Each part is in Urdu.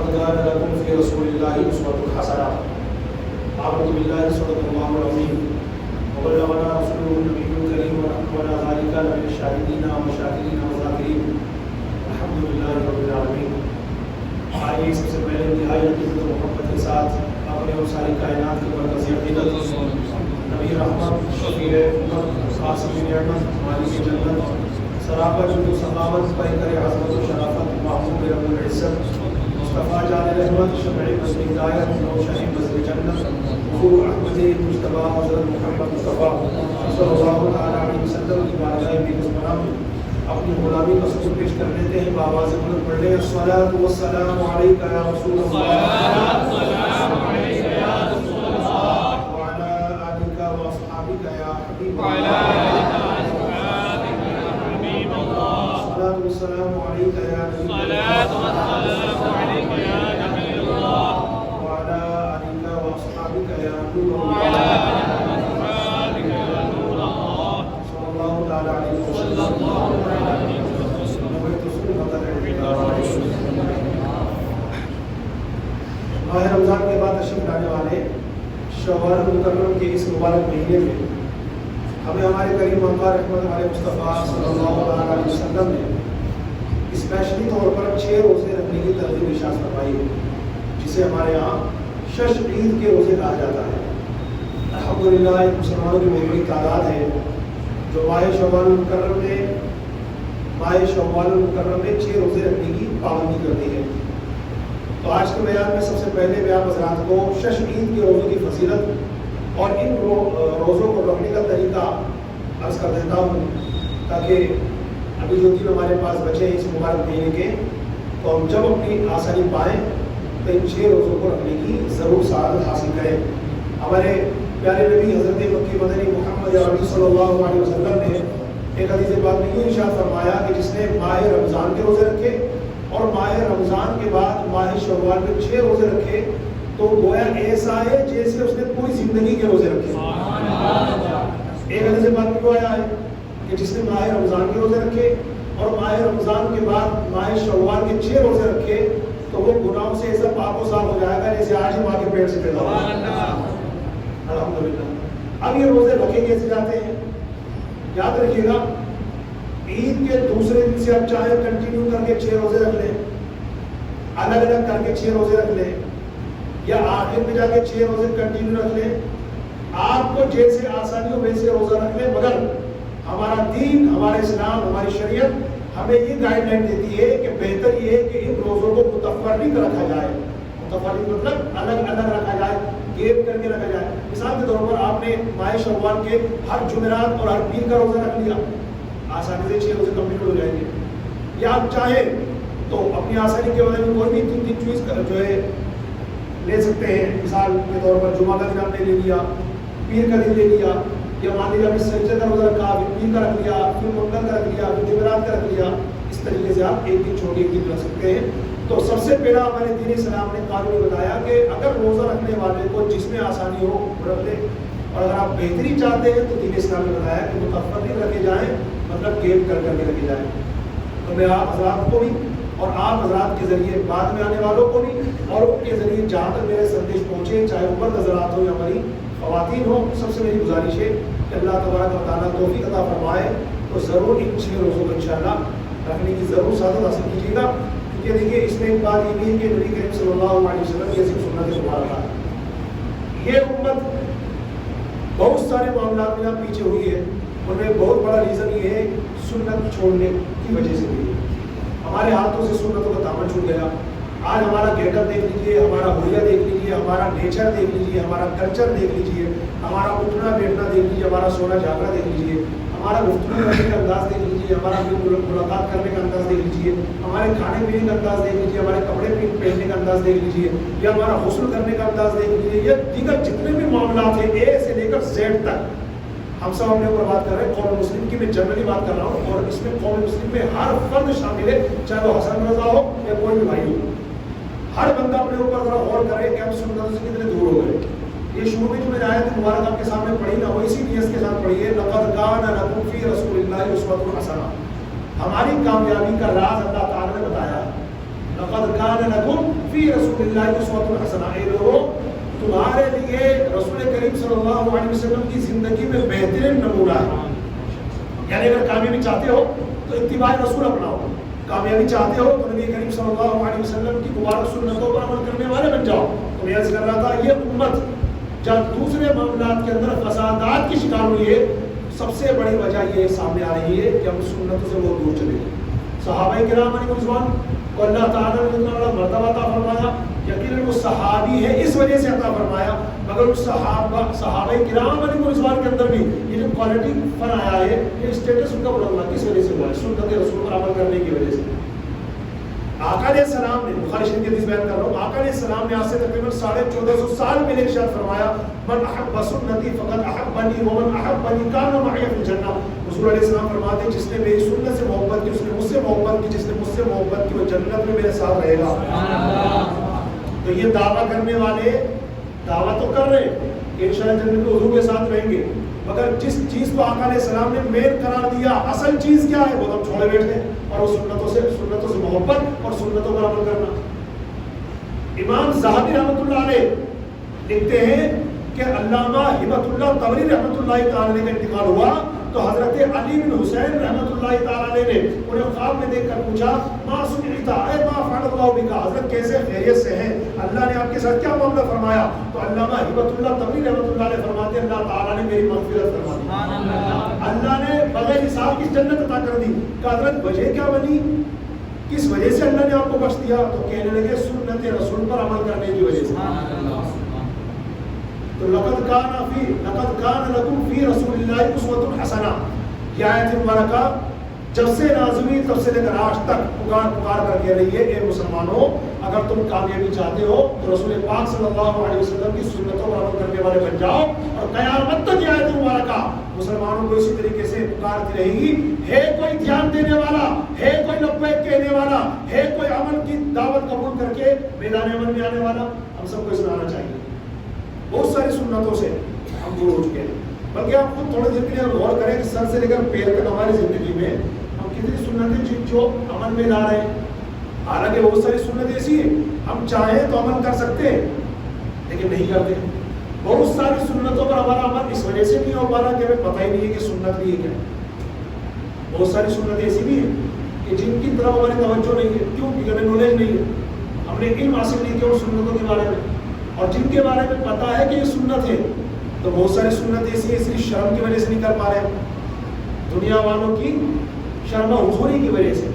لقد كان لكم في رسول الله أسوة حسنة. أعوذ بالله صدق الله العظيم وبلغنا رسوله النبي الكريم ونحن ذلك لمن الشاهدين والشاكرين والذاكرين الحمد لله رب العالمين. آئیے سب سے پہلے انتہائی عقیدت و محبت کے ساتھ اپنے اور ساری کائنات کی مرکزی عقیدت نبی رحمت شفیع امت قاسم نعمت مالک جنت سرابر جود و سخاوت پیکر عظمت و شرافت محبوب رب العزت مصطفیٰ جان رحمت شمع بزم ہدایت روشن بزم جنت حضور احمد مجتبیٰ حضرت محمد مصطفیٰ صلی اللہ علیہ وسلم کی بارگاہ میں قسمنام اپنی غلامی کا سبب پیش کر لیتے ہیں. بآواز بلند پڑھ لیں الصلاۃ والسلام علیک یا رسول اللہ وعلی آلک واصحابک یا حبیب اللہ. الصلاۃ والسلام علیک یا نبی اللہ وعلی آلک واصحابک یا نور اللہ صلی اللہ تعالی علیہ وسلم. ماہ رمضان کے بعد تشریف لانے والے شوال مکرم کے اس مبارک مہینے میں ہمیں ہمارے کریم آقا رحمت علیہ مصطفیٰ صلی اللہ علیہ وسلم نے اسپیشلی طور پر 6 روزے رکھنے کی ترغیب ارشاد فرمائی ہے جسے ہمارے یہاں شش عید کے روزے کہا جاتا ہے. الحمدللہ مسلمانوں کی بہت بڑی تعداد ہے جو ماہ شوال مکرم میں 6 روزے رکھنے کی پابندی کرتی ہے. تو آج کے بیان میں سب سے پہلے میں آپ حضرات کو شش عید کے روزوں کی فضیلت اور ان روزوں کو رکھنے کا طریقہ عرض کر دیتا ہوں تاکہ ابھی جو دن ہمارے پاس بچے ہیں اس مبارک مہینے کے تو ہم جب اپنی آسانی پائیں تو ان 6 روزوں کو رکھنے کی ضرور سعادت حاصل کریں. ہمارے پیارے نبی حضرت مکی مدنی محمد عربی صلی اللہ علیہ وسلم نے ایک حدیث پاک میں یوں ارشاد فرمایا کہ جس نے ماہ رمضان کے روزے رکھے اور ماہ رمضان کے بعد ماہ شوال میں 6 روزے رکھے تو گویا ایسا ہے جیسے اس نے پوری زندگی کے روزے رکھے. ایک حدیث پاک میں آیا ہے کہ جس نے ماہ رمضان کے روزے رکھے اور ماہ رمضان کے بعد ماہ شوال کے 6 روزے رکھے تو وہ گناہوں سے ایسا پاک و صاف ہو جائے گا جیسے آج ہی ماں کے پیٹ سے پیدا ہوا. الحمدللہ. اب یہ روزے رکھے کیسے جاتے ہیں؟ یاد رکھیے گا عید کے دوسرے دن سے آپ چاہے کنٹینیو کر کے 6 روزے رکھ لیں, الگ الگ کر کے 6 روزے رکھ لیں, یا آخر میں جا کے 6 روزے کنٹینیو رکھ لیں. آپ کو جیسے آسانی ہو ویسے روزہ رکھ لیں, مگر ہمارا دین, ہمارا اسلام, ہماری شریعت ہمیں یہ گائیڈ لائن دیتی ہے کہ بہتر یہ ہے کہ ان روزوں کو متفرق رکھا جائے. متفرق مطلب الگ الگ رکھا جائے, گیپ کر کے رکھا جائے. مثال کے طور پر آپ نے ماہ شوال کے ہر جمعرات اور ہر پیر کا روزہ رکھ لیا, آسانی سے 6 روزے کمپلیٹ ہو جائیں گے. یا آپ چاہیں تو اپنی آسانی کے وجہ میں کوئی بھی 3 دن چوائس جو ہے لے سکتے ہیں. مثال کے طور پر جمعہ کا دن آپ نے لے لیا, پیر کا دن لے لیا, یا مان لیجیے آپ نے سنیچر کا روزہ رکھا, پھر پیر کا رکھ لیا, پھر منگل کا رکھ لیا, پھر جمعرات کا رکھ لیا. اس طریقے سے آپ ایک دن چھوڑ ایک دن رکھ سکتے ہیں. تو سب سے پہلا ہمارے دین اسلام نے قانون بتایا کہ اگر روزہ رکھنے والے کو جس میں آسانی ہو رکھ لے, اور اگر آپ بہتری چاہتے ہیں تو دین اسلام نے بتایا کہ متفرق رکھے جائیں, مطلب گیپ کر کر کے رکھے جائیں. تو میں آپ حضرات کو بھی اور آپ حضرات کے ذریعے بعد میں آنے والوں کو بھی اور ان کے ذریعے جہاں تک میرے سندیش پہنچے, چاہے وہ مرد حضرات ہو یا ہماری خواتین ہو, سب سے میری گزارش ہے کہ اللہ تبارک و تعالیٰ توفیق عطا فرمائے تو ضرور ان 6 روزوں کو انشاءاللہ رکھنے کی ضرور سعادت حاصل کیجیے گا. کیونکہ دیکھیے اس میں ایک بات یہ بھی ہے کہ نبی کریم صلی اللہ علیہ وسلم کی ایسی سنت مبارکہ ہے. یہ امت بہت سارے معاملات میں پیچھے ہوئی ہے, ان میں بہت بڑا ریزن یہ ہے سنت چھوڑنے کی وجہ سے بھی. ہمارے ہاتھوں سے سنتوں کا دامن چھوٹ گیا. آج ہمارا گیٹ اپ دیکھ لیجیے, ہمارا ہولیہ دیکھ لیجیے, ہمارا نیچر دیکھ لیجیے, ہمارا کلچر دیکھ لیجیے, ہمارا اٹھنا بیٹھنا دیکھ لیجیے, ہمارا سونا جاگنا دیکھ لیجیے, ہمارا گفتگو کرنے کا انداز دیکھ لیجیے, ہمارا ملاقات کرنے کا انداز دیکھ لیجیے, ہمارے کھانے پینے کا انداز دیکھ لیجیے, ہمارے کپڑے پہننے کا انداز دیکھ لیجیے, یا ہمارا غسل کرنے کا انداز دیکھ لیجیے. یہ دیگر جتنے بھی معاملات ہیں اے سے لے کر زیڈ تک ہم سب اپنے اوپر بات کر رہے ہیں. قوم مسلم کی میں جنرلی بات کر رہا ہوں, اور اس میں قوم مسلم میں ہر فرد شامل ہے, چاہے وہ حسن رضا ہو یا کوئی بھی بھائی ہو. ہر بندہ اپنے اوپر ذرا غور کرے کہ ہم سنتوں سے کتنے دور ہو گئے. یہ شروع میں جو میں نے آیت مبارک آپ کے سامنے پڑھی نا, وہ اسی نیت کے ساتھ پڑھی ہے, لقد کان لکم فی رسول اللہ اسوۃ حسنہ. ہماری کامیابی کا راز اللہ تعالیٰ نے بتایا. لقد کان لکم فی رسول اللہ اسوۃ حسنہ، اے لوگوں تمہارے لیے رسول کریم صلی اللہ علیہ وسلم کی زندگی میں بہترین نمونہ ہے. یعنی اگر کامیابی چاہتے ہو تو اتباع رسول اپناؤ، کامیابی چاہتے ہو تو نبی کریم صلی اللہ علیہ وسلم کی مبارک سنتوں پر عمل کرنے والے بن جاؤ. تو میں عرض کر رہا تھا یہ امت جب دوسرے معاملات کے اندر فسادات کی شکار ہوئی ہے، سب سے بڑی وجہ یہ سامنے آ رہی ہے کہ ہم سنتوں سے بہت دور چلے گئے. صحابہ کرام علیہ رضوان کو اللہ تعالیٰ نے اتنا بڑا مرتبہ عطا فرمایا، یقیناً وہ صحابی ہے اس وجہ سے عطا فرمایا، مگر اس صحابہ کرام علیہ رضوان کے اندر بھی یہ جو کوالٹی فن آیا ہے، یہ اسٹیٹس ان کا بلند ہوا کس وجہ سے ہوا ہے؟ سنت رسول پر عمل کرنے کی وجہ سے. آقا علیہ السلام نے، بخاری شریف کی حدیث بیان کر رہا ہوں، آقا علیہ السلام نے آج سے تقریباً 1450 سال پہلے ارشاد فرمایا من احب سنتی فقد احبنی ومن احبنی کان معی فی الجنہ. رسول علیہ السلام فرماتے ہیں جس نے میری سنت سے محبت کی، اس نے مجھ سے محبت کی، جس نے مجھ سے محبت کی وہ جنت میں میرے ساتھ رہے گا. تو یہ دعویٰ کرنے والے دعویٰ تو کر رہے ہیں کہ انشاءاللہ جنت میں حضور کے ساتھ رہیں گے، مگر جس چیز کو آقا علیہ السلام نے مین قرار دیا اصل چیز کیا ہے وہ ہم چھوڑے بیٹھتے ہیں، اور وہ سنتوں سے محبت اور سنتوں پر عمل کرنا. امام ذہبی رحمۃ اللہ علیہ لکھتے ہیں کہ علامہ ہبت اللہ طبری رحمۃ اللہ تعالی کا انتقال ہوا تو حضرت علی بن حسین رحمۃ اللہ تعالی نے انہیں خواب میں دیکھ کر پوچھا ما سمعتا اے ما فعل اللہ بک، حضرت کیسے خیریت سے ہیں، اللہ نے آپ کے ساتھ کیا معاملہ فرمایا؟ تو علامہ ہبت اللہ طبری رحمۃ اللہ علیہ فرماتے ہیں اللہ تعالی نے میری مغفرت فرما دی، اللہ نے بغیر حساب کی جنت عطا کر دی. کہ حضرت وجہ کیا بنی، کس وجہ سے اللہ نے آپ کو بخش دیا؟ تو کہنے لگے سنت رسول پر عمل کرنے کی وجہ سے. تو لقد کان لکم فی رسول اللہ اسوۃ حسنہ، یہ آیت مبارکہ جب سے نازل ہوئی تب سے لے کر آج تک پکار کر کے رہی ہے اے مسلمانوں اگر تم کامیابی چاہتے ہو تو رسول پاک صلی اللہ علیہ وسلم کی سنتوں پر عمل کرنے والے بن جاؤ، اور قیامت تک یہ آیت مبارکہ مسلمانوں کو اسی طریقے سے پکارتی رہے گی. ہے کوئی دھیان دینے والا، ہے کوئی لبیک کہنے والا، ہے کوئی عمل کی دعوت قبول کر کے میدان عمل میں آنے والا؟ ہم سب کو سنانا چاہیے. بہت ساری سنتوں سے ہم دور ہو چکے ہیں، بلکہ آپ خود تھوڑے دیر کے لیے غور کریں کہ سر سے لے کر پیر تک ہماری زندگی میں ہم کتنی سنتیں جو عمل میں لا رہے ہیں. حالانکہ بہت ساری سنتیں ایسی ہیں ہم چاہیں تو عمل کر سکتے ہیں لیکن نہیں کرتے. بہت ساری سنتوں پر ہمارا عمل اس وجہ سے نہیں ہو پا رہا کہ ہمیں پتہ ہی نہیں ہے کہ سنت بھی ہے کیا. بہت ساری سنتیں ایسی بھی ہیں کہ جن کی طرف ہماری توجہ نہیں ہے. کیوں؟ کیونکہ ہمیں نالج نہیں ہے، ہم نے علم حاصل نہیں کیا ان سنتوں کے بارے میں، اور جن کے بارے میں پتا ہے کہ یہ سنت ہے تو بہت ساری سنت ایسی ہے صرف شرم کی وجہ سے نہیں کر پا رہے، دنیا والوں کی شرم و حضوری کی وجہ سے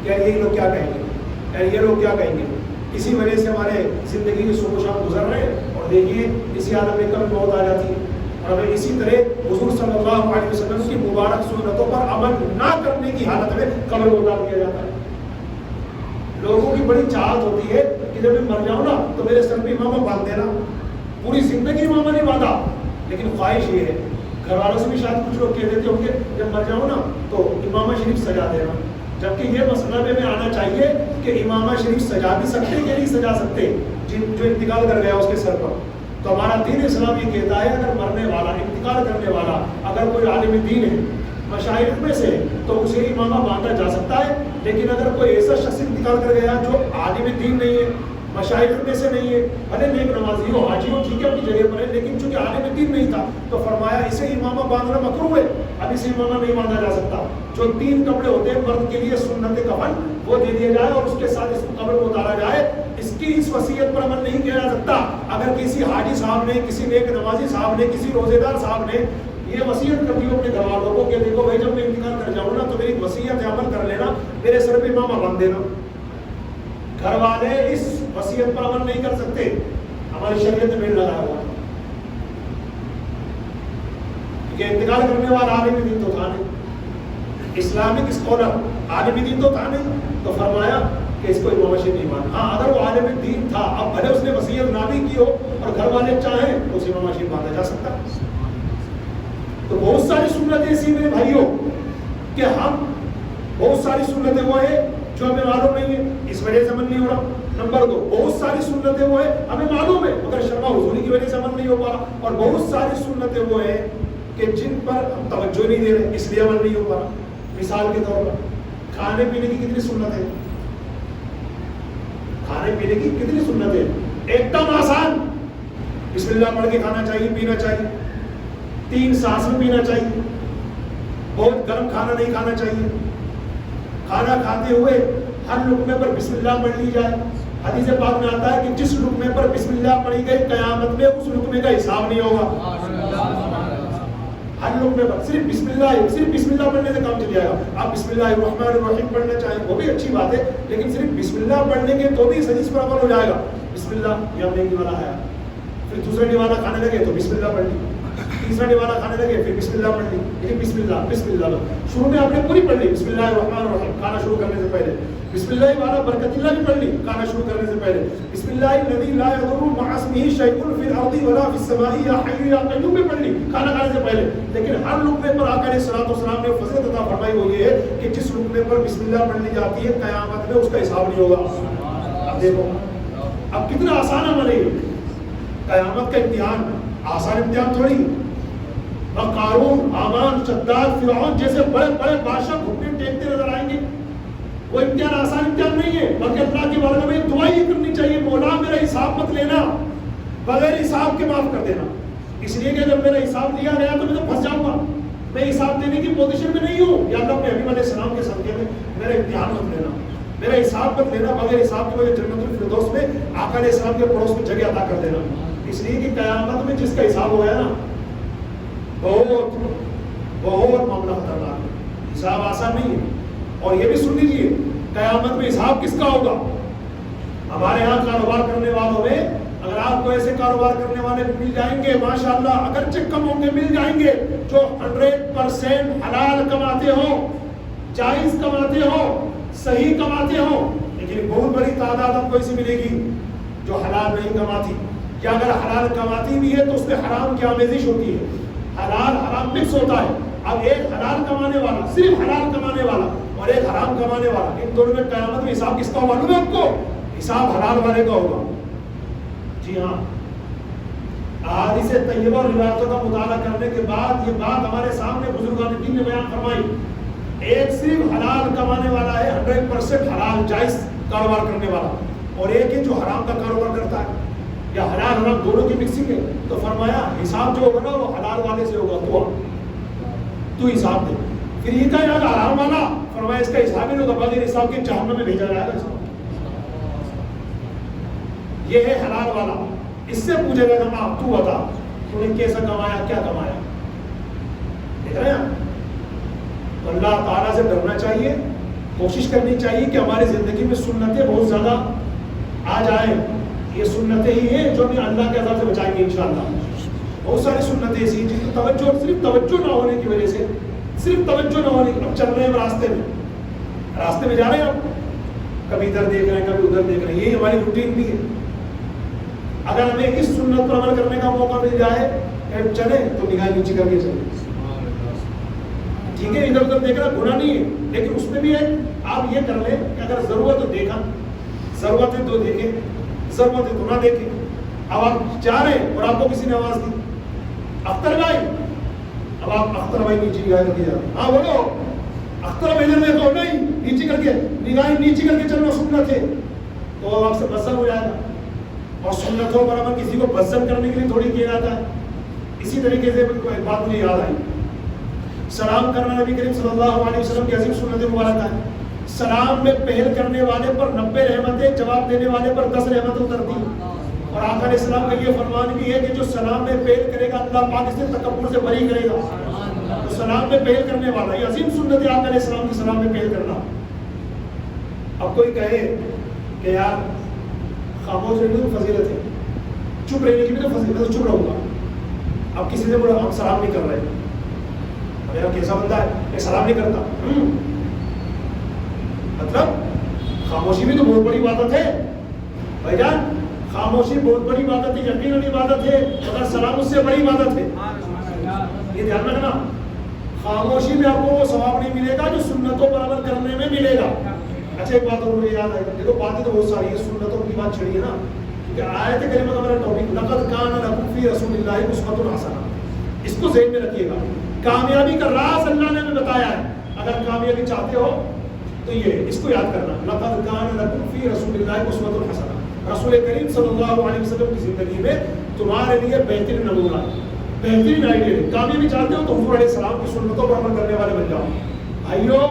کہ یہ لوگ کیا کہیں گے، یہ لوگ کیا کہیں گے، اسی وجہ سے ہمارے زندگی کے صبح و شام گزر رہے ہیں. اور دیکھیے اسی عالم میں کبھی موت آ جاتی ہے اور ہمیں اسی طرح حضور صلی اللہ علیہ وسلم کی مبارک سنتوں پر عمل نہ کرنے کی حالت میں قبر میں اتار دیا جاتا ہے. لوگوں کی بڑی چاہت ہوتی ہے کہ جب میں مر جاؤں نا تو میرے سر پہ امامہ باندھ دینا. پوری زندگی امامہ نہیں باندھا لیکن خواہش یہ ہے، گھر والوں سے بھی شاید کچھ لوگ کہہ دیتے ہوں گے جب مر جاؤں نا تو امامہ شریف سجا دینا، جبکہ یہ مسئلہ میں آنا چاہیے کہ امامہ شریف سجا بھی سکتے کہ نہیں سجا سکتے جو انتقال کر گیا اس کے سر پر. تو ہمارا دین اسلام یہ کہتا ہے اگر مرنے والا، انتقال کرنے والا اگر کوئی عالم دین ہے مشائخ میں سے تو اسے امامہ باندھا جا سکتا ہے. لیکن اگر کوئی ایسا شخص انتقال کر گیا جو عالم دین نہیں ہے، مشائخ میں سے نہیں ہے، بھلے نیک نمازی ہو، حاجی ہو، ٹھیک ہے اپنی جگہ پر ہے، لیکن چونکہ عالم دین نہیں تھا تو فرمایا اسے امامہ باندھنا مکروہ ہے، اب اسے امامہ نہیں باندھا جا سکتا. جو 3 کپڑے ہوتے ہیں مرد کے لیے سنت کفن وہ دے دیا جائے اور اس کے ساتھ اس کو قبر میں اتارا جائے. اس وصیت پر عمل نہیں کیا جا سکتا. اگر کسی حاجی صاحب نے، کسی نیک نمازی صاحب نے، کسی روزے دار صاحب نے یہ وصیت کر دی اپنے گھر والوں کو کہ دیکھو بھائی جب میں انتقال کر جاؤں نا تو میری وصیت عمل کر لینا، میرے سر پہ امامہ باندھ دینا. گھر والے اس وصیت پر عمل نہیں کر سکتے، ہماری شریعت میں لگا ہوا کہ انتقال کرنے والا عالم دین تو تھا نہیں، اسلامک اسکالر عالم دین تو تھا نہیں، تو فرمایا کہ اس کو امامہ شریف نہیں مانا. ہاں اگر وہ عالم دین تھا، اب بھلے اس نے وصیت نہ بھی کی ہو اور گھر والے چاہیں تو اسے امامہ شریف مانا جا سکتا. تو بہت ساری سنتیں ایسی میرے بھائیوں کہ ہم بہت ساری سنتیں وہ ہیں جو ہمیں معلوم نہیں ہے، اس وجہ سے عمل نہیں ہو رہا. نمبر 2، بہت ساری سنتیں وہ ہیں ہمیں معلوم ہے مگر شرما حضوری کی وجہ سے عمل نہیں ہو پا رہا. اور بہت ساری سنتیں وہ ہیں کہ جن پر ہم توجہ نہیں دے رہے اس لیے عمل نہیں ہو پا رہا. مثال کے طور پر کھانے پینے کی کتنی سنت ہے، کھانے کھانے پینے کی کتنی سنتیں، ایک دم آسان، بسم اللہ پڑھ کے کھانا چاہیے، پینا چاہیے، 3 سانس میں پینا چاہیے، بہت گرم کھانا نہیں کھانا چاہیے، کھانا کھاتے ہوئے ہر لقمے پر بسم اللہ پڑھ لی جائے۔ حدیث پاک میں آتا ہے کہ جس لقمے پر بسم اللہ پڑھی گئی قیامت میں اس لقمے کا حساب نہیں ہوگا۔ ہر لقمے پر صرف بسم اللہ پڑھنے سے کام چل جائے گا۔ آپ بسم اللہ الرحمن الرحیم پڑھنا چاہیں وہ بھی اچھی بات ہے، لیکن صرف بسم اللہ پڑھنے کے تو بھی اس حدیث پر عمل ہو جائے گا۔ بسم اللہ، یہ ہم نے ایک نوالا کھایا، پھر دوسرا نوالا کھانے لگے تو بسم اللہ پڑھ لی، تیسرا نوالا کھانے لگے پھر بسم اللہ پڑھ لی، لیکن بسم اللہ شروع میں آپ نے پوری پڑھ لی، بسم اللہ الرحمن الرحیم کھانا شروع کرنے سے پہلے، بسم اللہ والا برکت اللہ بھی پڑھ لی کھانا شروع کرنے سے پہلے، بسم اللہ الذی لا یضر مع اسمہ شیء فی الارض ولا فی السماء یا حی یا قیوم بھی پڑھ لی کھانا کھانے سے پہلے۔ لیکن ہر لقمے پر آقا علیہ الصلوۃ والسلام نے فضیلت عطا فرمائی وہ یہ ہے کہ جس لقمے پر بسم اللہ پڑھ لی جاتی ہے قیامت میں اس کا حساب نہیں ہوگا۔ اب دیکھو اب کتنا آسان عمل ہے، قیامت کا امتحان آسان امتحان تھوڑی، قارون، حامان، شداد، فرعون جیسے بڑے بڑے بادشاہ گھٹنے ٹیکتے نظر آئیں گے، وہ امتحان آسان امتحان نہیں ہے، بلکہ اللہ کی بارگاہ میں دعا ہی کرنی چاہیے، مولا میرا حساب مت لینا، بغیر حساب کے معاف کر دینا، اس لیے کہ جب میرا حساب لیا گیا تو میں تو پھنس جاؤں گا، میں حساب دینے کی پوزیشن میں نہیں ہوں۔ یا اللہ اپنے حبیب علیہ السلام کے صدقے میں میرا امتحان مت لینا، میرا حساب مت لینا، بغیر حساب کے مجھے جنت الفردوس میں آقا علیہ السلام کے پڑوس میں جگہ عطا کر دینا، اس لیے کہ قیامت میں جس کا حساب ہو گیا نا بہت معاملہ خطرناک ہے، حساب آسان نہیں ہے۔ اور یہ بھی سن لیجیے قیامت میں حساب کس کا ہوگا؟ ہمارے ہاں کاروبار کرنے والوں میں اگر آپ کو ایسے کاروبار کرنے والے مل جائیں گے ماشاءاللہ، اگرچہ کم ہوں گے مل جائیں گے، جو 100% حلال کماتے ہوں، جائز کماتے ہوں، صحیح کماتے ہوں، لیکن بہت بڑی تعداد ہم کو ایسی ملے گی جو حلال نہیں کماتی، یا اگر حلال کماتی بھی ہے تو اس میں حرام کی آمیزش ہوتی ہے، حلال حرام مکس ہوتا ہے۔ اب ایک حلال کمانے والا، صرف حلال کمانے والا، اور ایک حرام کمانے والا، ان دونوں میں قیامت میں حساب کس کا ہوگا معلوم ہے آپ کو؟ حساب حلال والے کا ہوگا۔ جی ہاں، احادیث طیبہ اور روایتوں کا مطالعہ کرنے کے بعد یہ بات ہمارے سامنے بزرگان دین نے بیان فرمائی، ایک صرف حلال کمانے والا ہے، 100% حلال جائز کاروبار کرنے والا، اور ایک ہے جو حرام کا کاروبار کرتا ہے، یا حلال حرام دونوں کی مکسنگ ہے۔ تو فرمایا حساب جو ہوگا نا وہ حلال والے سے ہوگا، تو حساب دے۔ پھر یہ کہا یار حرام والا، فرمایا اس کا حساب ہی نہیں ہوگا، بغیر حساب کے جہنم میں بھیجا جائے گا۔ یہ ہے حلال والا، اس سے پوچھے گا کہ آپ تو بتا تو نے کیسا کمایا، کیا کمایا، دیکھ رہے ہیں؟ تو اللہ تعالیٰ سے ڈرنا چاہیے، کوشش کرنی چاہیے کہ ہماری زندگی میں سنتیں بہت زیادہ آ جائیں، یہ سنتیں ہی ہیں جو ہمیں اللہ کے عذاب سے بچائیں گے انشاءاللہ۔ بہت ساری سنتیں ایسی ہیں جن کی صرف توجہ نہ ہونے کی وجہ سے، صرف توجہ نہ ہونے کی، اب چل رہے ہیں راستے میں جا رہے ہیں، ہم کبھی ادھر دیکھ رہے ہیں کبھی ادھر دیکھ رہے ہیں، یہی ہماری روٹین بھی ہے۔ اگر ہمیں اس سنت پر عمل کرنے کا موقع مل جائے کہ چلیں تو نگاہ نیچے کر کے چلیں، ٹھیک ہے، ادھر ادھر دیکھنا گناہ نہیں ہے، لیکن اس میں بھی ہے آپ یہ کر لیں کہ اگر ضرورت ہے دیکھا، ضرورت ہے تو دیکھیں، ضرورت ہے تو نہ دیکھیں۔ اب آپ جا رہے ہیں اور آپ کو کسی نے آواز دی اختر بھائی، اب آپ اختر بھائی نیچے نگاہ کر کے جا رہے ہیں، ہاں بولو اختر بھائی ادھر دیکھو، نہیں نیچے کر کے نگاہ نیچے کر کے چلنا سنت ہے، تو آپ سے بزم ہو جائے گا۔ اور سنتوں پر عمل کسی کو بزم کرنے کے لیے تھوڑی کیا جاتا ہے۔ اسی طریقے سے ایک بات مجھے یاد آئی، سلام کرنا نبی کریم صلی اللہ علیہ وسلم کی عظیم سنت مبارکہ ہے۔ سلام میں پہل کرنے والے پر 90 رحمتیں، جواب دینے والے پر 10 رحمتیں اترتی ہیں۔ اور آقا علیہ السلام کا یہ فرمان بھی ہے کہ جو سلام میں پہل کرے گا اللہ پاک اسے تکبر سے بری کرے گا۔ تو سلام میں پہل کرنے والا، یہ عظیم سنت ہے آقا علیہ السلام کی سلام میں پہل کرنا۔ اب کوئی کہے کہ یار خاموش رہنے کی فضیلت ہے، چپ رہنے کی بھی تو فضیلت ہے، تو چپ رہوں گا۔ اب کسی نے بولا ہم سلام نہیں کر رہے، میرا کیسا بندہ ہے کہ سلام نہیں کرتا، مطلب خاموشی بھی تو بہت بڑی عبادت ہے بھائی جان، خاموشی بہت بڑی عبادت ہے، یقیناً عبادت ہے، مگر سلام اس سے بڑی عبادت ہے، یہ دھیان رکھنا۔ خاموشی میں آپ کو وہ ثواب نہیں ملے گا جو سنتوں پر عمل کرنے میں ملے گا۔ اچھا ایک بات اور مجھے یاد آئی، دیکھو باتیں تو بہت ساری ہے، سنتوں کی بات چھڑی ہے نا، کیونکہ آیت کریمہ کا میرا ٹاپک لقد کان لکم فی رسول اللہ اسوۃ حسنہ، اس کو ذہن میں رکھیے گا۔ کامیابی کا راز اللہ نے ہمیں بتایا ہے، اگر کامیابی چاہتے ہو تو یہ اس کو یاد کرنا، لقد کان لکم فی رسول اللہ اسوۃ حسنہ۔ رسول کریم صلی اللہ علیہ وسلم کی زندگی میں تمہارے لیے بہترین نمونہ، بہترین آئیڈیل، کامیابی چاہتے ہو تو حضور علیہ السلام کی سنتوں پر عمل کرنے والے بن جاؤ۔ بھائیو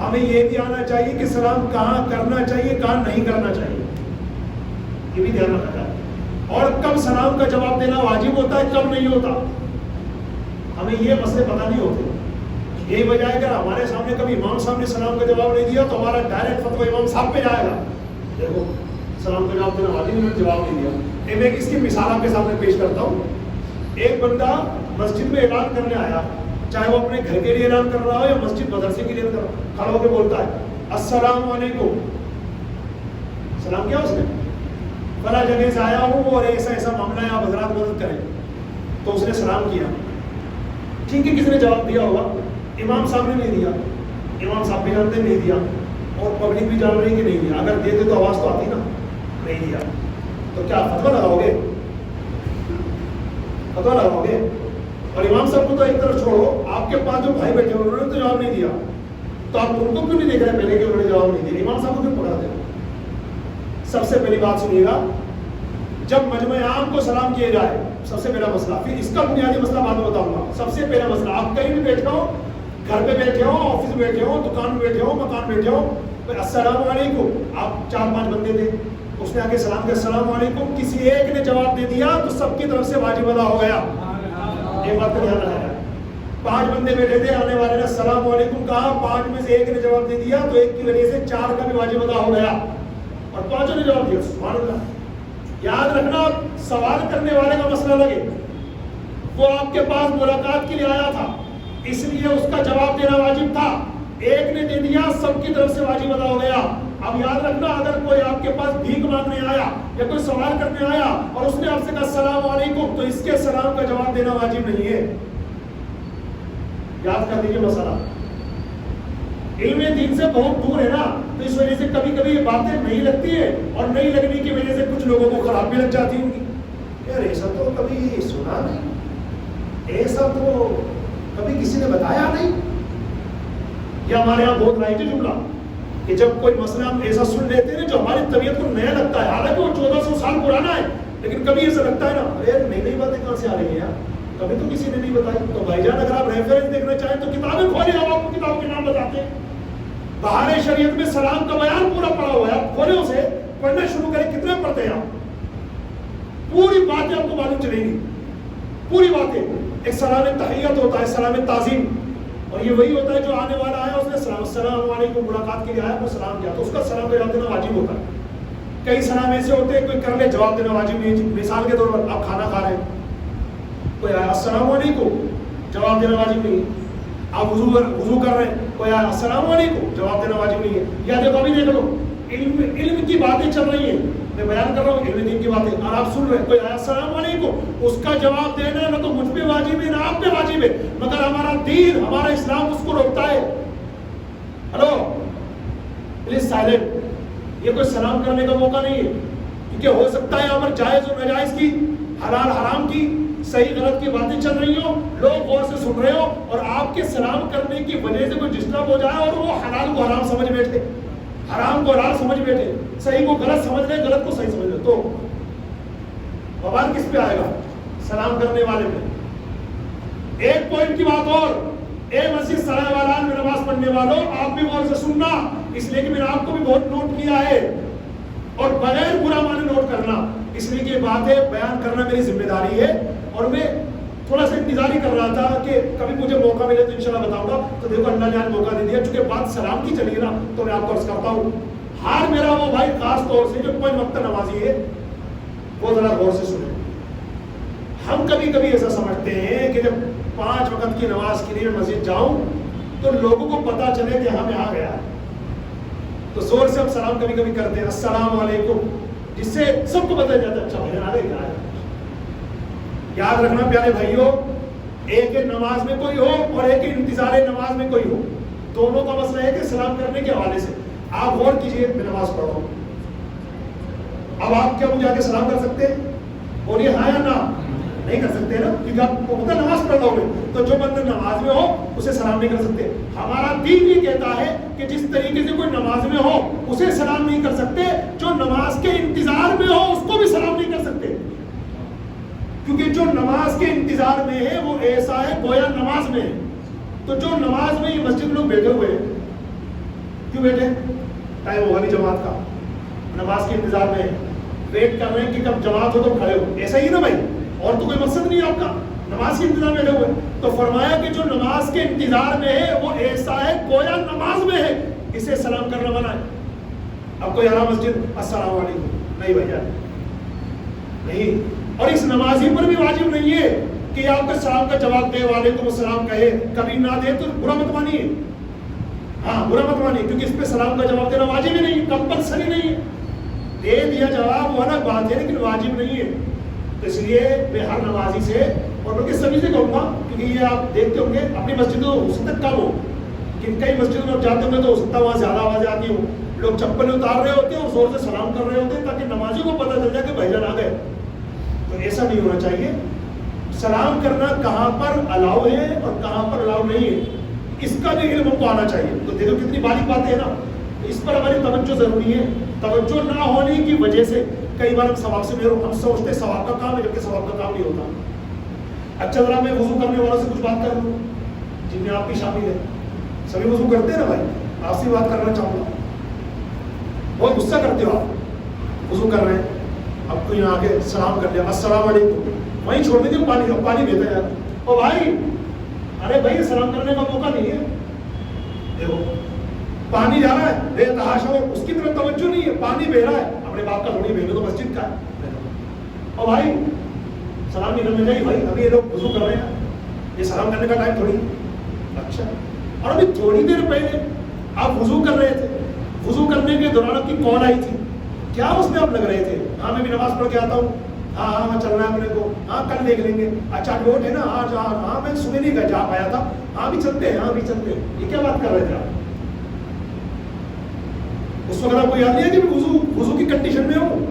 ہمیں یہ بھی آنا چاہیے کہ سلام کہاں کرنا چاہیے، کہاں نہیں کرنا چاہیے، یہ بھی دھیان رکھنا چاہیے، اور کب سلام کا جواب دینا واجب ہوتا ہے، کب نہیں ہوتا، ہمیں یہ مسئلے پتہ نہیں ہوتے۔ یہی وجہ ہے کہ ہمارے سامنے کبھی امام صاحب نے سلام کا جواب نہیں دیا تو ہمارا ڈائریکٹ فتویٰ امام صاحب پہ جائے گا، دیکھو سلام کا جواب دینا واجب نہیں، جواب نہیں دیا۔ میں اس کی مثال آپ کے سامنے پیش کرتا ہوں۔ ایک بندہ مسجد میں اعلان کرنے آیا، چاہے وہ اپنے گھر کے لیے اعلان کر رہا ہو یا مسجد مدرسے کے لیے کھڑا ہو کے بولتا ہے السلام علیکم، سلام کیا اس نے، فلاں جگہ سے آیا ہوں اور ایسا ایسا معاملہ ہے، آپ حضرات مدد کریں، تو اس نے سلام کیا، ٹھیک ہے، کس نے جواب دیا ہوگا؟ امام صاحب نے نہیں دیا، امام صاحب بھی جانتے نہیں دیا، اور پبلک بھی جان رہی کہ نہیں دیا، اگر دیتے تو آواز تو آتی نا، نہیں دیا، تو کیا فتویٰ لگاؤ گے؟ فتویٰ لگاؤ گے؟ اور امام صاحب کو تو ایک طرف چھوڑو، آپ کے پاس جو بھائی بیٹھے ہوئے انہوں نے تو جواب نہیں دیا، تو آپ ان کو کیوں نہیں دیکھ رہے پہلے کہ انہوں نے جواب نہیں دیا، امام صاحب کو کیوں پکڑا دیا؟ سب سے پہلی بات سنیے گا، جب مجمع عام کو سلام کیے جائے، سب سے پہلا مسئلہ، پھر اس کا بنیادی مسئلہ بعد میں بتاؤں گا، سب سے پہلا مسئلہ، آپ کہیں بھی بیٹھے ہو، گھر پہ بیٹھے ہو، آفس میں بیٹھے ہو، دکان میں بیٹھے ہو، مکان بیٹھے ہو، السلام علیکم، آپ 4-5 بندے تھے، اس نے آگے سلام کیا السلام علیکم، کسی ایک نے جواب دے دیا تو سب کی طرف سے واجب ادا ہو گیا، ایک بات کا دھیان رکھنا، 5 بندے بیٹھے تھے، آنے والے نے السلام علیکم کہا، 5 میں سے ایک نے جواب دے دیا تو ایک کی وجہ سے 4 کا بھی واجب ادا ہو گیا، اور 5 نے جواب دیا، سبحان اللہ۔ یاد رکھنا سوال کرنے والے کا مسئلہ لگے، وہ آپ کے پاس ملاقات کے لیے آیا تھا، اس لیے اس کا جواب دینا واجب تھا، ایک نے دے دیا، سب کی طرف سے واجب ادا ہو گیا۔ اب یاد رکھنا اگر کوئی آپ کے پاس بھیک مانگنے آیا یا کوئی سوال کرنے آیا اور اس نے آپ سے کہا السلام علیکم، تو اس کے سلام کا جواب دینا واجب نہیں ہے، یاد کر دیجیے مسئلہ، علم دین سے بہت دور ہے نا، تو اس وجہ سے کبھی کبھی یہ باتیں نہیں لگتی ہے، اور نہیں لگنے کی وجہ سے کچھ لوگوں کو خراب بھی لگ جاتی ہوں گی، یار ایسا تو کبھی سنا نہیں، ایسا تو کبھی کسی نے بتایا نہیں، یہ ہمارے یہاں بہت رائٹ جملہ کہ جب کوئی مسئلہ ہم ایسا سن لیتے ہیں جو ہماری طبیعت کو نیا لگتا ہے، حالانکہ وہ 1400 سال پرانا ہے، لیکن کبھی ایسا لگتا ہے نا، ارے نئی نئی باتیں کہاں سے آ رہی ہیں یار، کبھی تو کسی نے نہیں بتائی۔ تو بھائی جان اگر آپ ریفرنس دیکھنا چاہیں تو کتابیں کھولیں، ہم آپ کو کتابوں کے نام بتاتے ہیں، بہار شریعت میں سلام کا بیان پورا پڑا ہوا ہے، آپ کھولیں اسے، پڑھنا شروع کریں، کتنے پڑھتے ہیں آپ، پوری باتیں آپ کو معلوم چلیں گی، پوری باتیں۔ ایک سلام تحیت ہوتا ہے، سلام تعظیم، اور یہ وہی ہوتا ہے جو آنے والا آیا اس نے السلام علیکم ملاقات کے لیے آیا، کوئی سلام کیا تو اس کا سلام کا جواب دینا واجب ہوتا ہے۔ کئی سلام ایسے ہوتے ہیں کوئی کر لے جواب دینا واجب نہیں، مثال کے طور پر آپ کھانا کھا رہے ہیں، کوئی آیا السلام علیکم جواب دینا واجب نہیں ہے، آپ وضو کر رہے ہیں، کوئی آیا السلام علیکم جواب دینا واجب نہیں ہے، یا دیکھو ابھی دیکھ لو علم کی باتیں چل رہی ہیں، میں بیان کر رہا ہوں علم دین کی باتیں، اور آپ سن رہے ہیں، کوئی آیا السلام علیکم، اس کا جواب دینا نہ تو مجھ پہ واجب ہے نہ آپ پہ واجب ہے، مگر ہمارا دین ہمارا اسلام اس کو روکتا ہے۔ ہلو پلیز سائلنٹ، یہ کوئی سلام کرنے کا موقع نہیں ہے، کیونکہ ہو سکتا ہے یہاں پر جائز اور ناجائز کی، حلال حرام کی، صحیح غلط کی باتیں چل رہی ہوں، لوگ غور سے سن رہے ہو، اور آپ کے سلام کرنے کی وجہ سے کوئی ڈسٹرب ہو جائے اور وہ حلال کو حرام سمجھ بیٹھے، حرام کو حلال سمجھ بیٹھے، صحیح کو غلط سمجھ لے، غلط کو صحیح سمجھ لے، تو بوال کس پہ آئے گا؟ سلام کرنے والے پہ۔ ایک پوائنٹ کی بات اور، اے مسجد سرائے والان میں نماز پڑھنے والوں، آپ بھی غور سے سننا، اس لیے کہ میں نے آپ کو بھی بہت نوٹ کیا ہے، اور بغیر برا معنی نوٹ کرنا، اس لیے کہ باتیں بیان کرنا میری ذمہ داری ہے، اور میں تھوڑا سا انتظار کر رہا تھا کہ کبھی مجھے موقع ملے تو انشاءاللہ بتاؤں گا، تو دیکھو اللہ نے آج موقع دے دیا، چونکہ بات سلام کی چلی نا تو میں آپ کو عرض کرتا ہوں، ہر میرا وہ بھائی خاص طور سے جو 5 وقت نمازی ہے وہ ذرا غور سے سنیں۔ ہم کبھی کبھی ایسا سمجھتے ہیں کہ جب 5 وقت کی نماز کے لیے مسجد جاؤں تو لوگوں کو پتا چلے کہ ہم یہاں گیا ہے، تو زور سے ہم سلام کبھی کبھی کرتے ہیں السلام علیکم، جس سے سب کو پتا جاتا ہے اچھا بھائی آ گئے کیا ہے۔ یاد رکھنا پیارے بھائیوں، ایک نماز میں کوئی ہو اور ایک انتظار نماز میں کوئی ہو، دونوں کا مسئلہ ہے کہ سلام کرنے کے حوالے سے آپ غور کیجئے، میں نماز پڑھ رہا ہوں، اب آپ کیا مجھے آ کے سلام کر سکتے ہیں؟ بولیے ہاں یا نہ؟ نہیں کر سکتے نا، کیونکہ آپ کو پتہ نماز پڑھ رہے ہو، تو جو بندہ نماز میں ہو اسے سلام نہیں کر سکتے. ہمارا دین یہ کہتا ہے کہ جس طریقے سے کوئی نماز میں ہو اسے سلام نہیں کر سکتے، جو نماز کے انتظار میں ہو اس کو بھی سلام نہیں کر سکتے، کیونکہ جو نماز کے انتظار میں ہے وہ ایسا ہے گویا نماز میں ہے. تو جو نماز میں یہ مسجد لوگ بیٹھے ہوئے ہیں، کیوں بیٹھے؟ ٹائم ہوگا نہیں جماعت کا، نماز کے انتظار میں ہے، ویٹ کر رہے ہیں کہ کب جماعت ہو تو کھڑے ہو. ایسا ہی نا بھائی، اور تو کوئی مقصد نہیں ہے آپ کا، نماز کے انتظار میں بیٹھے ہوئے. تو فرمایا کہ جو نماز کے انتظار میں ہے وہ ایسا ہے گویا نماز میں ہے، اسے سلام کرنا منع ہے. اب کوئی آرام مسجد السلام علیکم، نہیں بھیا نہیں. اور اس نمازی پر بھی واجب نہیں ہے کہ آپ کا سلام کا جواب دے، وعلیکم السلام کہے، کبھی نہ دے تو برا مت مانیے. ہاں برا مت مانیے، کیونکہ اس پہ سلام کا جواب دینا واجب ہی نہیں، کمپلسری نہیں ہے. دے دیا جواب وہ الگ بات ہے لیکن واجب نہیں ہے. تو اس لیے میں ہر نمازی سے اور بلکہ سبھی سے کہوں گا، کیونکہ یہ آپ دیکھتے ہوں گے اپنی مسجدوں ہو سکتا کم ہو، کہ کئی مسجدوں میں آپ جاتے ہوں گے تو ہو سکتا وہاں زیادہ آوازیں آتی ہوں، لوگ چپلیں اتار رہے ہوتے ہیں اور زور سے سلام کر رہے ہوتے ہیں تاکہ نمازیوں کو پتہ چل جائے کہ بھائی جان آ گئے. تو ایسا نہیں ہونا چاہیے. سلام کرنا کہاں پر الاؤ ہے اور کہاں پر الاؤ نہیں ہے اس کا بھی علم کو آنا چاہیے. تو دیکھو کتنی باریک باتیں ہیں نا، اس پر ہماری توجہ ضروری ہے. توجہ نہ ہونے کی وجہ سے کئی بار ثواب سے ہم سوچتے ہیں ثواب کا کام ہے جبکہ ثواب کا کام نہیں ہوتا. اچھا ذرا میں وضو کرنے والوں سے کچھ بات کر لوں جن میں آپ بھی شامل ہے. سبھی وضو کرتے ہیں نا بھائی؟ آپ سے بات کرنا چاہوں گا. بہت غصہ کرتے ہو آپ، وضو کر رہے ہیں، اب کوئی یہاں آ کے سلام کر لیا السلام علیکم، وہیں چھوڑ دیتے پانی دیتا ہے یار. او بھائی، ارے بھائی سلام کرنے کا موقع نہیں ہے. دیکھو پانی جا رہا ہے بے تحاشا، اس کی طرف توجہ نہیں ہے، پانی بہ رہا ہے، اپنے باپ کا تھوڑی بہنے تو مسجد کا ہے. او بھائی سلام نہیں کرنا چاہیے بھائی، ابھی یہ لوگ وضو کر رہے ہیں، یہ سلام کرنے کا ٹائم تھوڑی. اچھا، اور ابھی تھوڑی دیر پہلے آپ وضو کر رہے تھے، وضو کرنے کے دوران آپ کی کال آئی تھی، کیا اس میں آپ لگ رہے تھے؟ ہاں میں بھی نماز پڑھ کے آتا ہوں، ہاں چل رہا ہے اپنے کو، ہاں کل دیکھ لیں گے. اچھا نوٹ ہے نا، ہاں میں صبح نہیں گیا، جا پایا تھا، ہاں بھی چلتے ہیں، ہاں بھی چلتے ہیں. یہ کیا بات کر رہے تھے آپ؟ اس وقت آپ کو یاد نہیں ہے کہ میں وضو کی کنڈیشن میں ہوں،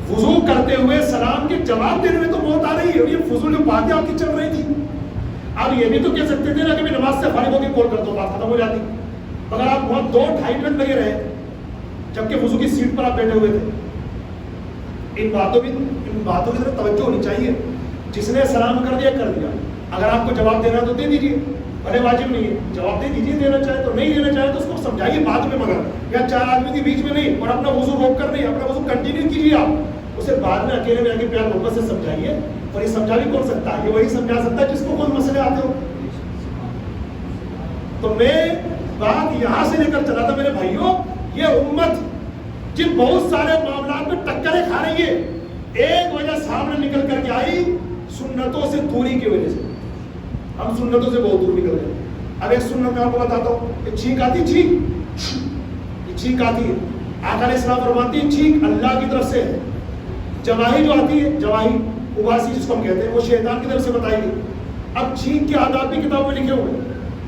وضو کرتے ہوئے سلام کے جواب دینے میں تو موت آ رہی ہے، اور یہ فضول باتیں آپ کی چل رہی تھی. آپ یہ بھی تو کہہ سکتے تھے نا کہ میں نماز سے فارغ ہو کے کال کرتا ہوں، بات ختم ہو جاتی. مگر آپ وہاں 2-2.5 منٹ لگے رہے جبکہ وضو کی سیٹ پر آپ بیٹھے ہوئے تھے. ان باتوں کی طرف توجہ ہونی چاہیے. جس نے سلام کر دیا کر دیا، اگر آپ کو جواب دینا تو دے دیجیے، بھلے واجب نہیں ہے، جواب دے دیجیے. دینا چاہے تو، نہیں دینا چاہے تو اس کو سمجھائیے بعد میں، مگر یا 4 آدمی کے بیچ میں نہیں، اور اپنا وضو روک کر نہیں، اپنا وضو کنٹینیو کیجیے. آپ اسے بعد میں اکیلے میں آ کے پیار محبت سے سمجھائیے. اور یہ سمجھا بھی کون سکتا ہے؟ یہ وہی سمجھا سکتا ہے جس کو کوئی مسئلے آتے ہو. تو میں بات یہاں سے لے کر چلا تھا میرے بھائیوں، یہ امت جن بہت سارے معاملات میں ٹکریں کھا رہی ہے، ایک وجہ سامنے نکل کر کے آئی سنتوں سے دوری کی وجہ سے. ہم سنتوں سے بہت دور نکل گئے. اب ایک سنت میں آپ کو بتاتا ہوں، ایک چھینک آتی، چھینک آتی ہے، آقا علیہ السلام فرماتی ہے چھینک اللہ کی طرف سے ہے. جواہی جو آتی ہے، جواہی اواسی جس کو ہم کہتے ہیں، وہ شیطان کی طرف سے بتائی گئی. اب چھینک کے آداب بھی کتابوں میں لکھے ہوئے.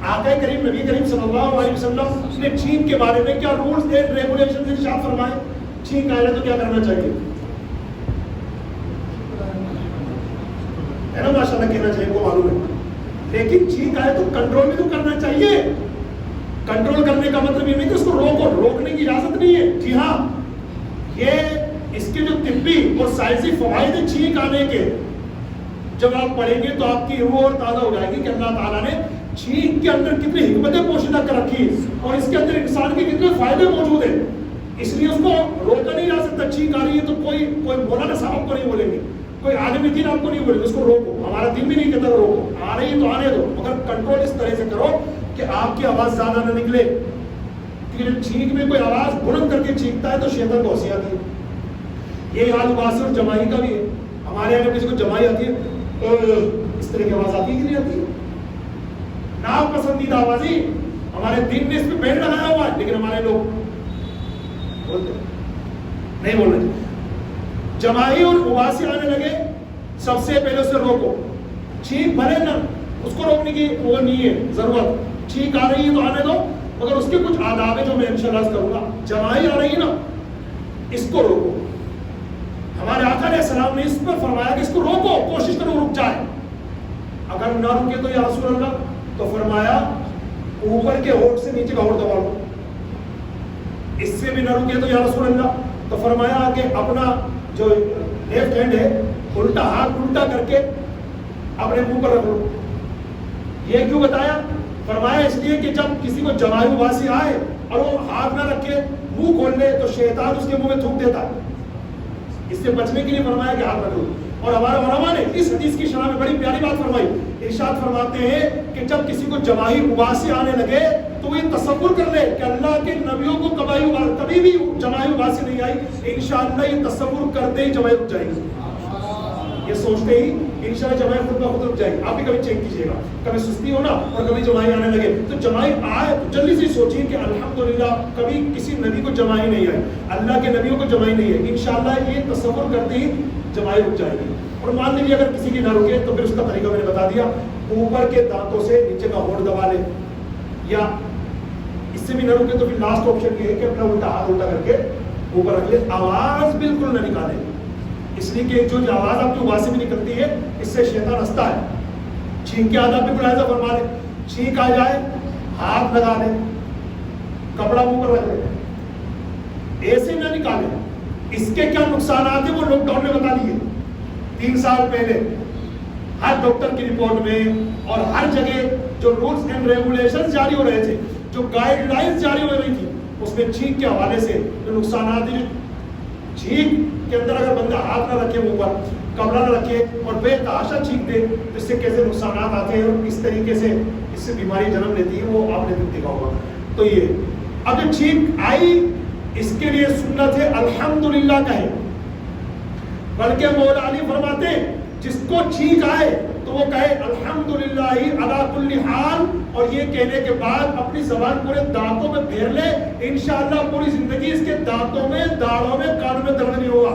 آقا کریم نبی کریم صلی اللہ علیہ وسلم نے چھینک کے بارے میں کیا رولز اینڈ ریگولیشن ارشاد فرمائے. چھینک آئے تو کیا کرنا چاہیے؟ ہے نا، ماشاءاللہ کہنا چاہیے، وہ معلوم ہے. لیکن چھینک آئے تو کنٹرول بھی تو کرنا چاہیے. کنٹرول کرنے کا مطلب یہ نہیں کہ اس کو روکنے کی اجازت نہیں ہے. جی ہاں، یہ اس کے جو طبی اور سائنسی فوائد ہیں چھینک آنے کے، جب آپ پڑھیں گے تو آپ کی روح اور تازہ ہو جائے گی کہ اللہ تعالیٰ نے چھینک کے اندر کتنی حکمتیں پوشیدہ کر رکھی ہے اور اس کے اندر انسان کے کتنے فائدے موجود ہیں. اس لیے اس کو روکا نہیں جا سکتا. چھینک آ رہی ہے تو کوئی مولانا صاحب کو نہیں بولیں گے، کوئی عالم دین آپ کو نہیں بولیں گے اس کو روکو. ہمارا دین بھی نہیں کہتا روکو، آ رہی ہے تو آنے دو، مگر کنٹرول اس طرح سے کرو کہ آپ کی آواز زیادہ نہ نکلے. کیونکہ جب چھینک میں کوئی آواز بلند کر کے چھینکتا ہے تو شیطان کو ہنسی آتی ہے. یہ حال اواسی اور جمائی کا بھی ہے. ہمارے یہاں کسی کو جمائی آتی ہے اس طرح کی آواز آتی ہے کہ نہیں آتی ہے؟ ناپسندیدہ آوازی. ہمارے دین نے اس پہ بین لگایا ہوا ہے لیکن ہمارے لوگ بولتے نہیں بول رہے. جمائی اور اواسی آنے لگے، سب سے پہلے اسے روکو. چھینک بھلے نہ، اس کو روکنے کی وہ نہیں ہے ضرورت. چھینک آ رہی ہے تو آنے دو، مگر اس کے کچھ آداب ہیں جو میں انشاءاللہ کروں گا. جمائی آ رہی ہے نا، اس کو روکو. ہمارے آقا نے علیہ السلام نے اس پر فرمایا کہ اس کو روکو، کوشش کرو رک جائے. اگر نہ رکے تو یا رسول اللہ، تو فرمایا اوپر کے ہونٹ سے نیچے کا ہونٹ دبا لو. اس سے بھی نہ رکے تو یا رسول اللہ، تو فرمایا کہ اپنا جو لیفٹ ہینڈ ہے الٹا ہاتھ الٹا کر کے اپنے منہ پر رکھ لو. یہ کیوں بتایا؟ فرمایا اس لیے کہ جب کسی کو جمائی واسی آئے اور وہ ہاتھ نہ رکھے منہ کھول لے تو شیطان اس کے منہ میں تھوک دیتا ہے. اس سے بچنے کے لیے فرمایا کہ ہاتھ رکھ لو. اور ہمارے علماء نے اس حدیث کی شرح میں بڑی پیاری بات فرمائی. ارشاد فرماتے ہیں کہ جب کسی کو جمائی اباسی آنے لگے تو وہ یہ تصور کر لے کہ اللہ کے نبیوں کو کبھی بھی جمائی اباسی نہیں آئی، انشاءاللہ یہ تصور کرتے ہی جمائی رک جائے گی. یہ سوچتے ہی انشاءاللہ جمائی خود بخود رک جائے گی. آپ بھی کبھی چیک کیجیے گا، کبھی سستی ہونا اور کبھی جمائی آنے لگے تو جمائی آئے تو جلدی سے سوچیے کہ الحمدللہ کبھی کسی نبی کو جمائی نہیں آئی، اللہ کے نبیوں کو جمائی نہیں ہے، انشاءاللہ یہ تصور کرتے ہی جمائی رک جائے گی. اور مان لیجیے اگر کسی کی نہ رکے تو پھر اس کا طریقہ میں نے بتا دیا، اوپر کے دانتوں سے نیچے کا ہونٹ دبا لے، یا اس سے بھی نہ رکے تو پھر لاسٹ آپشن یہ ہے کہ اپنا الٹا ہاتھ الٹا کر کے اوپر رکھ لے. آواز بالکل نہ نکالے، اس لیے کہ جو آواز آپ کی وہاں سے بھی نکلتی ہے اس سے شیطان ہنستا ہے. چھینک کے آداب بھی ملاحظہ فرما لے، چھینک آ جائے ہاتھ لگا لے، کپڑا منہ پر رکھ لے، ایسے نہ نکالے. اس کے کیا نقصانات ہیں وہ لاک ڈاؤن میں بتا دیے 3 سال پہلے. ہر ڈاکٹر کی رپورٹ میں اور ہر جگہ جو رولز اینڈ ریگولیشن جاری ہو رہے تھے، جو گائیڈ لائنز جاری ہو رہی تھی، اس میں چھینک کے حوالے سے جو نقصانات ہیں، چھینک کے اندر اگر بندہ ہاتھ نہ رکھے منہ پر، کپڑا نہ رکھے اور بے تحاشا چھینک دے تو اس سے کیسے نقصانات آتے ہیں اور کس طریقے سے اس سے بیماری جنم لیتی ہے وہ آپ نے دیکھا ہوگا. تو یہ اب جو چھینک آئی اس کے لیے سنت ہے الحمدللہ کہے. بلکہ مولا علی فرماتے جس کو چھینک آئے تو وہ کہے الحمدللہ علی کل حال، اور یہ کہنے کے بعد اپنی زبان پورے دانتوں میں پھیر لے، انشاءاللہ پوری زندگی اس کے دانتوں میں، داڑھوں میں، کانوں میں درد نہیں ہوگا.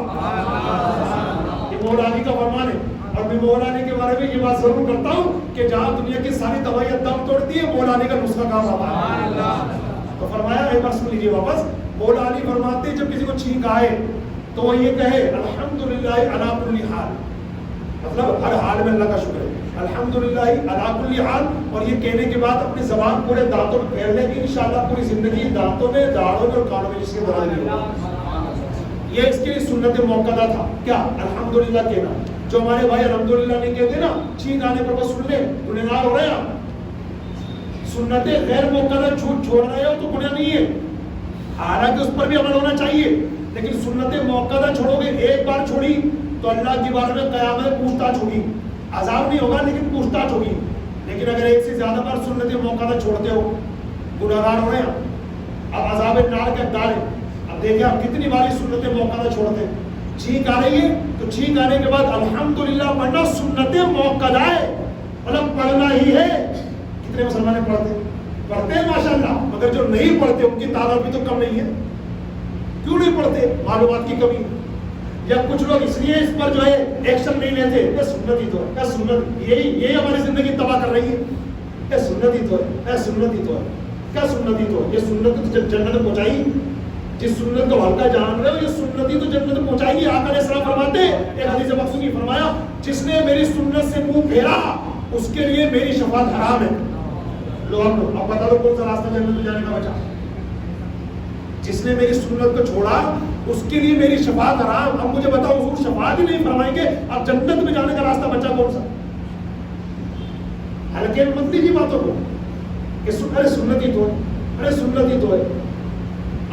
یہ مولا علی کا فرمان ہے. اور میں مولا علی کے بارے میں یہ بات ضرور کرتا ہوں کہ جہاں دنیا کی ساری دوائیاں دم توڑتی ہے مولا علی کا نسخہ کام آتا ہے. تو فرمایا ایک بار سن لیجیے واپس، مولا علی فرماتے ہیں جب کسی کو چھینک آئے تو وہ یہ کہے الحمدللہ علی کل حال، مطلب ہر حال میں اللہ کا شکر ہے، الحمدللہ علی کل حال. اور یہ کہنے کے بعد اپنی زبان پورے دانتوں میں پھیر لے کہ انشاءاللہ پوری زندگی دانتوں میں، داڑھوں میں اور کانوں میں جس کے درد نہیں ہوگا. یہ اس کے لیے سنت موقعہ تھا کیا؟ الحمدللہ کہنا. جو ہمارے بھائی الحمدللہ نہیں کہتے نا، چھینک آنے پر بس سن لے گنہگار ہو رہے ہیں آپ. سنت غیر موقعہ جھوٹ چھوڑ رہے ہو تو گناہ نہیں ہے، حالانکہ اس پر بھی عمل ہونا چاہیے، لیکن سنت موقعہ چھوڑو گے، ایک بار چھوڑی تو اللہ کی بار میں قیامت میں پوچھتاچھ ہوگی. عذاب نہیں ہوگا لیکن پوچھتاچھ ہوگی. لیکن اگر ایک سے زیادہ بار سنت موقعہ چھوڑتے ہو گنہگار ہو رہے ہیں، اب عذاب نار کے حقدار ہیں. اب دیکھیں آپ کتنی باری سنت موقعہ چھوڑتے ہیں. چھینک آ رہی ہے تو چھینک آنے کے بعد الحمدللہ پڑھنا سنت موقعہ ہے، مطلب پڑھنا ہی ہے. کتنے مسلمان پڑھتے ہیں ماشاءاللہ، مگر جو نہیں پڑھتے ان کی تعداد بھی تو کم نہیں ہے. کیوں نہیں پڑھتے؟ معلومات کی کمی، یا کچھ لوگ اس لیے اس پر جو ہے ایکشن نہیں لیتے. یہ سنت ہی تو ہے، سنت یہی ہماری زندگی تباہ کر رہی ہے. یہ سنت ہی تو ہے، سنت ہی تو ہے، کیا سنت ہی تو ہے. یہ سنت جنت پہنچائی، جس سنت کو ہلکا جان رہے ہو یہ سنت ہی تو جنت پہنچائے گی. آقا علیہ السلام فرماتے ایک حدیث پاک سنی، فرمایا جس نے میری سنت سے منہ پھیرا اس کے لیے میری شفاعت حرام ہے. لو اب بتا دو کون سا راستہ جنت میں جانے کا بچا؟ جس نے میری سنت کو چھوڑا اس کے لیے میری شفاعت حرام. اب مجھے بتاؤ حضور شفاعت ہی نہیں فرمائیں گے، اب جنت میں جانے کا راستہ بچا کون سا؟ ہلکے میں مت لیجیے باتوں کو کہ ارے سنت ہی تو ہے، ارے سنت ہی تو ہے.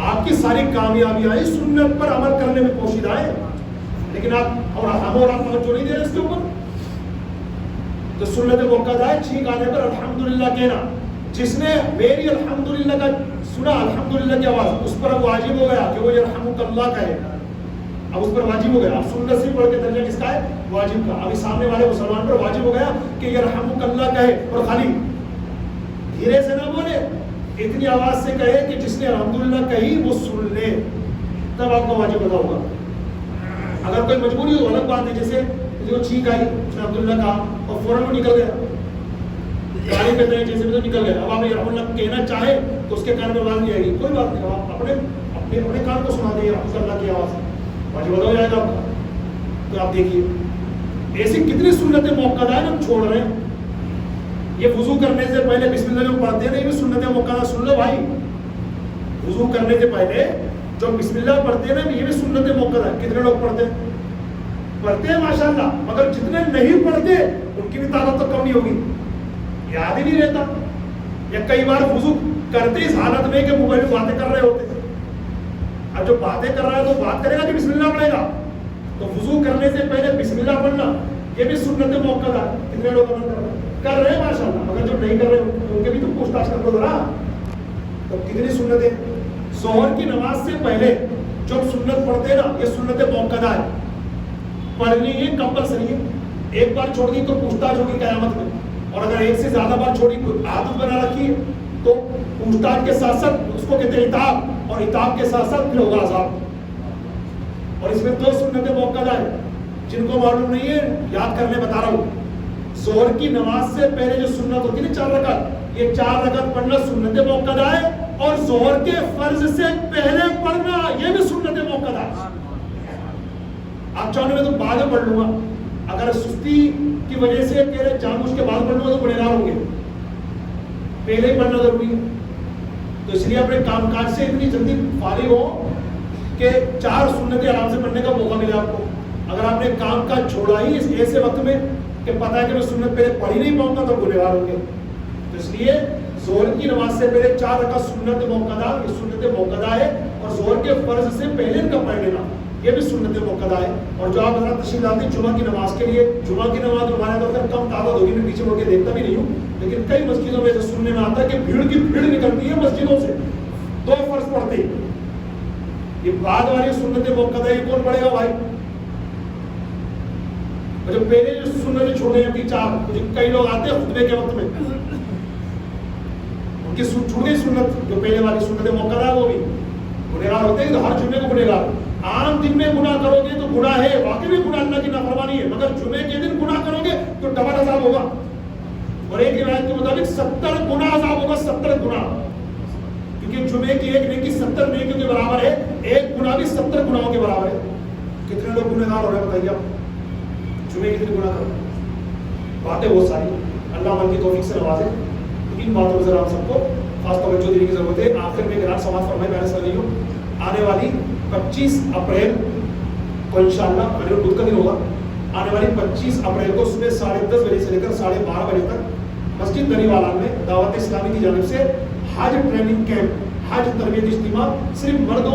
آپ کی ساری کامیابیاں سنت پر عمل کرنے میں پوشیدہ ہیں، لیکن آپ اور ہم اور آپ توجہ نہیں دے رہے اس کے اوپر. تو سنت موقع ہے چھینک آنے پر الحمدللہ کہنا. جس نے میری الحمدللہ کا سنا، الحمدللہ کی آواز، اس پر اب واجب ہو گیا کہ وہ یرحمک اللہ کہے. اب اس پر واجب ہو گیا. اب سنت سے پڑھ کے درجہ کس کا ہے؟ واجب کا. ابھی سامنے والے مسلمان پر واجب ہو گیا کہ یرحمک اللہ کہے، اور خالی دھیرے سے نہ بولے، اتنی آواز سے کہے کہ جس نے الحمدللہ کہی وہ سن لے، تب آپ کو واجب ادا ہوگا. اگر کوئی مجبوری ہو الگ بات ہے، جیسے جو چھینک آئی اس نے الحمدللہ کہا اور فوراً وہ نکل گیا، گاڑی پہ گئے جیسے بھی تو نکل گیا. اب آپ الحمدللہ کہنا چاہے تو اس کے کان میں آواز نہیں آئے گی، کوئی بات نہیں، آپ اپنے کان کو سنا دیں الحمدللہ کی آواز، واجب ادا ہو جائے گا آپ کا. تو آپ دیکھیے ایسی کتنی سنتیں موقع ہم چھوڑ رہے ہیں. یہ وضو کرنے سے پہلے بسم اللہ جو پڑھتے ہیں نا، یہ بھی سنتیں موقع. سن لو بھائی، وضو کرنے سے پہلے جو بسم اللہ پڑھتے ہیں نا، یہ بھی سنتیں موقع ہے. کتنے لوگ پڑھتے ہیں ماشاءاللہ، مگر جتنے نہیں پڑھتے ان کی بھی تعداد تو کم نہیں ہوگی، یاد ہی نہیں رہتا. یا کئی بار وضو کرتے اس حالت میں کہ موبائل میں باتیں کر رہے ہوتے ہیں. اب جو باتیں کر رہا ہے تو بات کرے گا کہ بسم اللہ پڑھے گا. تو وضو کرنے سے پہلے بسم اللہ پڑھنا یہ بھی سنت موقع ہے. کتنے لوگ کر رہے ہیں ماشاءاللہ، مگر جو نہیں کر رہے ان کے بھی تو پوچھ تاچھ کر لو ذرا. تو کتنی سنتیں. ظہر کی نماز سے پہلے جو سنت پڑھتے ہیں نا، یہ سنت موقع ہے، پڑھنی ہے، کمپلسری ہے. ایک بار چھوڑ دی تو پوچھ تاچھ ہوگی قیامت میں، اور اگر ایک سے زیادہ بار چھوڑی عادت بنا رکھی ہے تو پوچھ تاچھ کے ساتھ ساتھ اس کو کہتے ہیں عتاب، اور عتاب کے ساتھ ساتھ پھر ہوگا عذاب. اور اس میں دو سنت موقع ہے، جن کو معلوم نہیں ہے یاد کرنے بتا رہا ہوں. ظہر کی نماز سے پہلے جو سنت ہوتی ہے نا 4 رکعت، یہ 4 رکعت پڑھنا سنت موقع ہے. اور ظہر کے فرض سے پہلے پڑھنا یہ بھی سنت موقع ہے. آپ چاہو میں تو بعد میں پڑھ لوں گا، اگر سستی کی وجہ سے تیرے جان بوجھ کے بعد پڑھ لوں گا تو گنہگار ہوں گے. پہلے ہی پڑھنا ضروری ہے. تو اس لیے اپنے کام کاج سے اتنی جلدی فارغ ہو کہ 4 سنتیں آرام سے پڑھنے کا موقع ملے آپ کو. اگر آپ نے کام کاج چھوڑا ہی اس ایسے وقت میں کہ پتہ ہے کہ میں سنت پہلے پڑھ ہی نہیں پاؤں گا تو گنہگار ہوں گے. تو اس لیے ظہر کی نماز سے پہلے 4 رکعت سنت موقع، یہ سنت موقع ہے. اور ظہر کے فرض سے پہلے ان کا پڑھ لینا یہ بھی سنت موقع ہے. اور جو آپ حضرات تشریف لاتے ہیں جمعہ کی نماز کے لیے، جمعہ کی نماز ہمارے یہاں تو کم تعداد ہوگی، میں پیچھے مڑ کے دیکھتا بھی نہیں ہوں، لیکن کئی مسجدوں میں سننے میں آتا ہے کہ بھیڑ کی بھیڑ نکلتی ہے مسجدوں سے 2 فرض پڑھتے ہیں. یہ بعد والی سنت موقع ہے، یہ کون پڑھے گا بھائی؟ جو پہلے جو سنتیں چھوڑے ہیں 4، کئی لوگ آتے ہیں خطبے کے وقت میں ان کی چھوٹ گئی سنت، جو پہلے والی سنت موقع ہے وہ بھی گنہگار ہوتے ہیں. تو ہر جمعے کو گنہگار. عام دن میں گناہ کرو گے تو گناہ ہے، واقعی میں گناہ اللہ کی نافرمانی ہے، مگر جمعے کے دن گناہ کرو گے تو ڈبل عذاب ہوگا. اور ایک روایت کے مطابق 70 گناہ عذاب ہوگا، 70 گناہ. کیونکہ جمعے کی ایک نیکی 70 نیکیوں کے برابر ہے، ایک گناہ بھی 70 گناہوں کے برابر ہے. کتنے لوگ گنہگار ہو رہے ہیں بتائیے آپ؟ جمعے کے دن گناہ کرو. باتیں بہت ساری، اللہ من کی توفیق سے نوازے. ان باتوں پر ہم سب کو خاص توجہ دینے کی ضرورت ہے. آخر میں ایک رات سماعت فرمائے میں نے سنی ہوں، آنے والی 25 اپریل کو انشاءاللہ بدھ کا دن ہوگا. آنے والی 25 اپریل کو صبح 10:30 بجے سے لے کر 12:30 بجے تک مسجد دری والان میں دعوت اسلامی کی جانب سے حج ٹریننگ کیمپ، حج تربیت اجتماع صرف مرد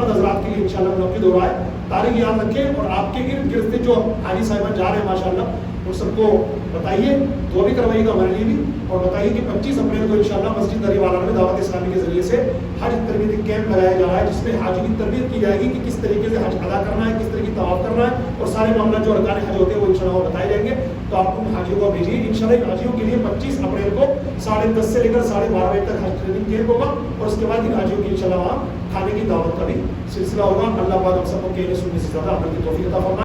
حضرات کے لیے انشاءاللہ منعقد ہو رہا ہے. تاریخ یاد رکھیں اور آپ کے ارد گرد سے جو حاجی صاحبان جا رہے ہیں ماشاءاللہ وہ سب کو بتائیے، دعا بھی کروائیے گا ہمارے لیے بھی، اور بتائیے کہ 25 اپریل کو انشاءاللہ مسجد دری والان میں دعوت اسلامی کے ذریعے سے حج تربیتی کیمپ لگایا جا رہا ہے، جس میں حاجی کی تربیت کی جائے گی کہ کس طریقے سے حج ادا کرنا ہے، کس طریقے سے طواف کرنا ہے، اور سارے معاملات جو ارکان حج ہوتے ہیں وہ انشاءاللہ وہ بتائے جائیں گے. تو آپ ان حاجیوں کو بھیجیے انشاءاللہ. حاجیوں کے لیے 25 اپریل کو 10:30 سے لے کر 12:30 بجے تک حج ٹریننگ کیمپ ہوگا، اور اس کے بعد ان حاجیوں کی انشاءاللہ وہاں کھانے کی دعوت کا بھی سلسلہ ہوگا. اللہ پاک ہم سب کو کہنے سننے سے زیادہ عمل کی توفیق عطا فرمائے.